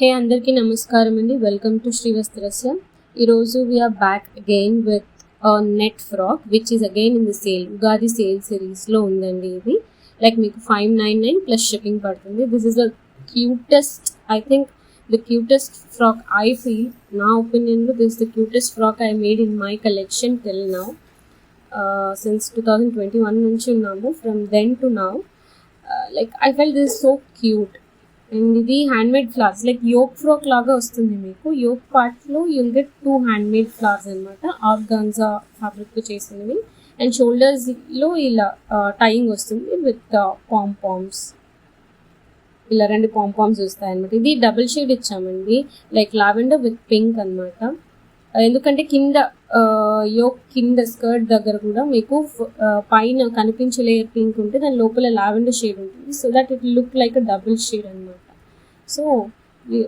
హే అందరికీ నమస్కారం అండి. Welcome to Srivastrasya. ఈరోజు we are back again with net frock which is again in the sale. Ugadi sale సిరీస్లో ఉందండి ఇది. లైక్ మీకు 599 ప్లస్ షిప్పింగ్ పడుతుంది. This is the cutest, I think the cutest frock I feel. నా ఒపీనియన్లో this the cutest frock I made in my collection till now. Since 2021 నుంచి ఉన్నాము. From then to now like I felt this so cute. And ఇది handmade flowers, like yoke frock లాగా వస్తుంది మీకు. Yoke పార్ట్లో you'll get 2 handmade flowers అనమాట, organza ఫ్యాబ్రిక్తో చేసినవి. అండ్ షోల్డర్స్లో ఇలా టైయింగ్ వస్తుంది విత్ పాంపామ్స్. ఇలా 2 పాంపామ్స్ వస్తాయి అనమాట. ఇది డబుల్ షేడ్ ఇచ్చామండి, లైక్ లావెండర్ విత్ పింక్ అనమాట. ఎందుకంటే కింద యోక్ కింద స్కర్ట్ దగ్గర కూడా మీకు పైన కనిపించే లేయర్ పింక్ ఉంటే దాని లోపల లావెండర్ షేడ్ ఉంటుంది. So that it look like a double shade అనమాట. సో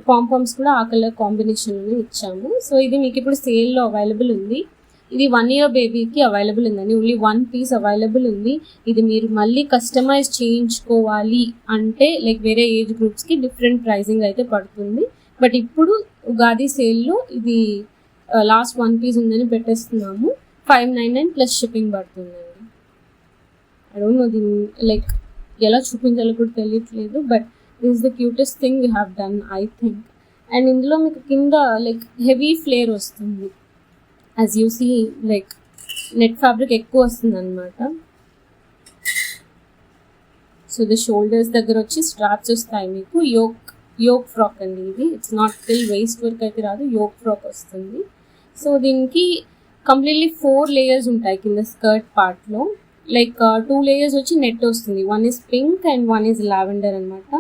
పాంపామ్స్ కూడా ఆ కలర్ కాంబినేషన్లో ఇచ్చాము. సో ఇది మీకు ఇప్పుడు సేల్లో అవైలబుల్ ఉంది. ఇది 1 year బేబీకి అవైలబుల్ ఉందండి. ఓన్లీ 1 piece అవైలబుల్ ఉంది. ఇది మీరు మళ్ళీ కస్టమైజ్ చేయించుకోవాలి అంటే లైక్ వేరే ఏజ్ గ్రూప్స్కి డిఫరెంట్ ప్రైజింగ్ అయితే పడుతుంది. బట్ ఇప్పుడు ఉగాది సేల్లో ఇది లాస్ట్ 1 piece ఉందని పెట్టేస్తున్నాము. 599 ప్లస్ షిప్పింగ్ పడుతుందండి. ఐ డోంట్ నో దీన్ని లైక్ ఎలా చూపించాలో కూడా తెలియట్లేదు. But this is the cutest thing we have done I think. And ఇందులో మీకు కింద లైక్ హెవీ ఫ్లేర్ వస్తుంది. As you see like net fabric ఎక్కువ వస్తుంది అనమాట. సో ది షోల్డర్స్ దగ్గర వచ్చి స్ట్రాప్స్ వస్తాయి మీకు. యోక్ ఫ్రాక్ అండి ఇది. It's not till waste work అయితే రాదు, యోక్ ఫ్రాక్ వస్తుంది. సో దీనికి కంప్లీట్లీ 4 layers ఉంటాయి కింద స్కర్ట్ పార్ట్లో. లైక్ 2 layers వచ్చి నెట్ వస్తుంది. 1 is pink and 1 is lavender అనమాట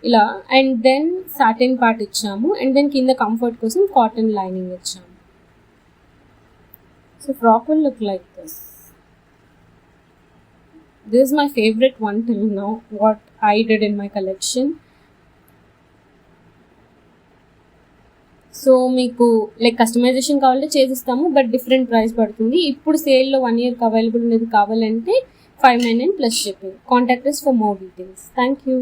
ఇలా. అండ్ దెన్ సాటిన్ పార్ట్ ఇచ్చాము. అండ్ దెన్ కింద కంఫర్ట్ కోసం కాటన్ లైనింగ్ ఇచ్చాము. So frock will look like this. This is my favourite one till now what I did in my collection. So మీకు like customization కావాలంటే చేసిస్తాము, but different price పడుతుంది. ఇప్పుడు సేల్లో 1 yearకి available ఉన్నది కావాలంటే 599 plus shipping. Contact us for more details. Thank you.